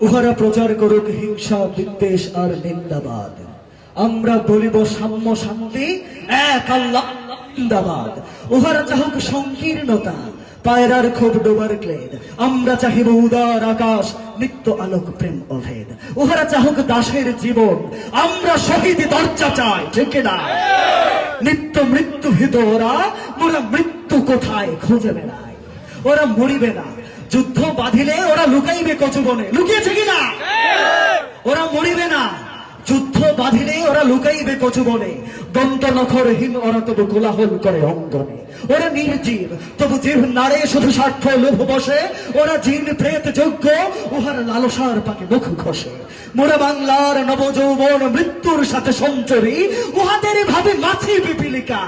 উহারা প্রচার করুক হিংসা বিদ্বেষ আর নিন্দাবাদ, আমরা বলিব সাম্য শান্তি এক আল্লাহ জিন্দাবাদ। উহারা চাহুক সংকীর্ণতা পায়রার খুব ডোবার ক্লেদ, আমরা চাহিব উদার আকাশ নিত্য আলোক প্রেম অভেদ। উহারা চাহুক দাসের জীবন, আমরা শহীদ দরজা চাই, ঠিক না? নিত্য মৃত্যু হিত ওরা, মোরা মৃত্যু কোথায় খুঁজে বেড়ায়। ওরা মরিবে না, যুদ্ধ বাঁধিলে ওরা লুকাইবে কচুবনে, লুকিয়েছে কিনা? ওরা মরিবে না, যুদ্ধ বাঁধিলে ওরা লুকাইবে কচুবনে। দন্ত নখরহীন ওরা তবু কোলাহল করে অঙ্গনে। ওরা নির্জীব তবু জীব নাড়ে শুধু স্বার্থ লোভ বসে। ওরা জিন প্রেত যোগ্য, উহার লালসার পাকে মুখ ঘষে। মোরা বাংলার নবযৌবন মৃত্যুর সাথে সঞ্চরী, উহাদের ভাবে মাছি পিপিলিকা,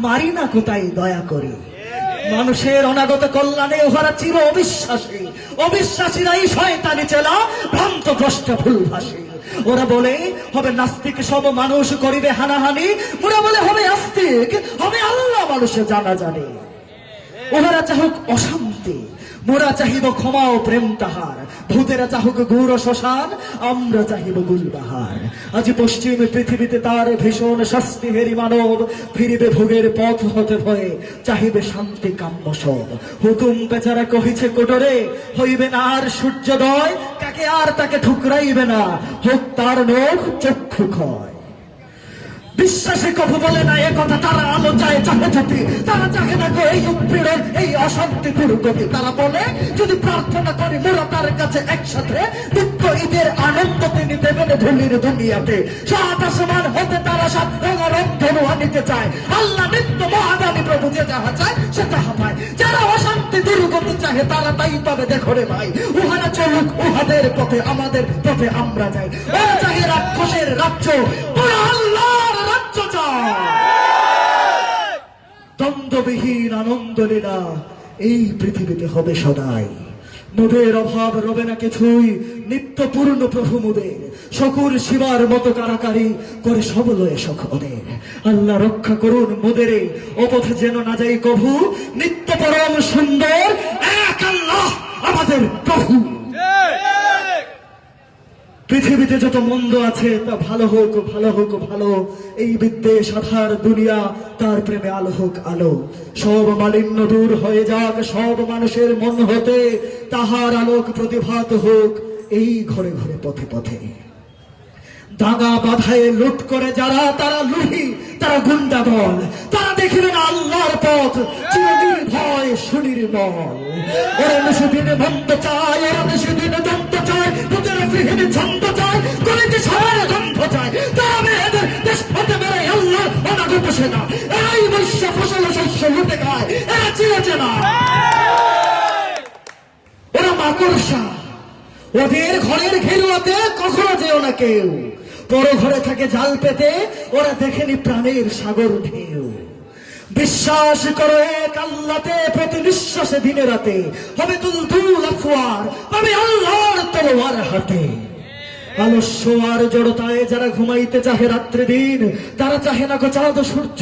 মারি না কোথায় দয়া করি। মানুষের অনাগত কল্যাণে উহারা চির অবিশ্বাসী, অবিশ্বাসীরাই শয়তানি চেলা ভ্রান্ত ভ্রষ্ট ভুলভাসী। ওরা বলে হবে নাস্তিক সব মানুষ করিবে হানাহানি, ওরা বলে হবে আস্তিক হবে আল্লাহ মানুষে জানা জানে। ওরা চাহুক অশান্তি, মোরা চাহিব ক্ষমা ও প্রেম তাহার। ভূতেরা চাহুক গুড় শ্মশান, আমরা চাহিব গুলবাহার। আজ পশ্চিম পৃথিবীতে তার ভীষণ শাস্তি হেরি মানব, ফিরিবে ভোগের পথ হতে ভয়ে, চাহিবে শান্তি কাম্য সব। হুকুম বেচারা কহিছে কোটরে, হইবে না আর সূর্যোদয়, কাকে আর তাকে ঠুকরাইবে না, হোক তার নখ চক্ষু ক্ষয়। বিশ্বাসে কভু বলে না এ কথা, তারা আলো চায় চাহে জ্যোতি, তারা চাহে না গো এই উৎপীড়ন এই অশান্তি দুর্গতি। তারা বলে যদি প্রার্থনা করি মোরা তার কাছে একসাথে, দুঃখ ঈদের আনন্দ তিনি দেবেন ধুলির দুনিয়াতে। সাত আসমান হতে তারা সাত রঙের ধনু আনিতে চায়, আল্লাহ নিত্য মহাদানী প্রভু যে যাহা চায় সে তাহা পায়। যারা অশান্তি দুর্গতি চাহে তারা তাই পাবে, দেখো রে ভাই। উহারা চলুক উহাদের পথে, আমাদের পথে আমরা যাই। ওরা চাহে রাক্ষসের রাজ্য, ওরা আল্লাহর রাজ্য চায়। দ্বন্দ্ববিহীন আনন্দ লীলা এই পৃথিবীতে হবে সদাই। মোদের অভাব রবে না কিছুই, নিত্য পূর্ণ প্রভু মোদের। শকুর শিবার মতো কারাকারি করে সবলয়ে সখ ওদের। আল্লাহ রক্ষা করুন মোদেরে, অপথে যেন না যাই কভু। নিত্য পরম সুন্দর এক আল্লাহ আমাদের প্রভু। পৃথিবীতে যত মন্দ আছে তা ভালো হোক ভালো হোক ভালো, এই বিদ্বেষ আধার দুনিয়া তার প্রেমে আলো হোক আলো। সব মালিন্য দূর হয়ে যাক সব মানুষের মন হতে, তাহার আলোক প্রতিভাত হোক এই ঘরে ঘরে পথে পথে। দাঙ্গা বাধায় লুট করে যারা, তারা লুহি তারা গুন্ডা দল, তারা দেখিবে না আল্লাহর পথ, চিরদিন ভয় সুনির্মল। ওরা নিষেদিনে মন্দ চায়, ওরা নিষেদিনে দন্ত চায়, বুকের ফিহিনে ছন্দ চায়, গলিতে সবার গন্ধ চায়। তারা মেয়েদের দেশ হতে বেড়ে আল্লাহ অনাগত সেনা, এরাই বৈশ্য ফসল শস্য লুটে খায়, এরা চিরচে না। ওরা মাকড়সা, ওদের ঘরের ঘেরুয়াতে কখনো যেও না কেউ। পর ঘরে থাকে জাল পেতে, ওরা দেখেনি প্রাণের সাগর ঢেউ। বিশ্বাস করো এক আল্লাহতে, প্রতি নিঃশ্বাসে দিনে রাতে হবে তুলতুল আফওয়ার, পাবে আল্লাহর তলোয়ার হাতে। আলস্য আর জড়তায় যারা ঘুমাইতে চাহে রাত্রি দিন, তারা চাহে না গো চাঁদ সূর্য,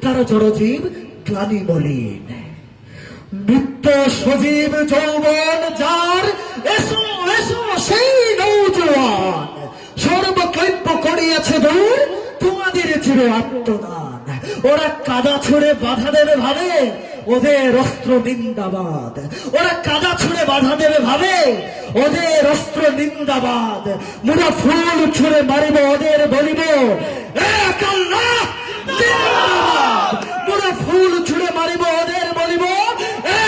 তারা জড়জীব গ্লানি মলিন। নিত্য সজীব যৌবন যার, এসো এসো সেই নৌজওয়ান। সর্বকল্প করিয়াছে দূর তোমাদের চির আত্মদান। ওরা কাদা ছুড়ে বাধা দেবে ভাবে, ওদের অস্ত্র নিন্দাবাদ। ওরা কাদা ছুড়ে বাধা দেবে ভাবে, ওদের অস্ত্র নিন্দাবাদ। মোরা ফুল ছুড়ে মারিব ওদের বলিব এক আল্লাহ জিন্দাবাদ। মোরা ফুল ছুড়ে মারিব ওদের বলিব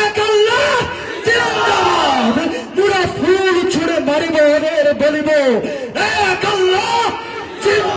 এক আল্লাহ জিন্দাবাদ। মোরা ফুল ছুড়ে মারিব ওদের বলিব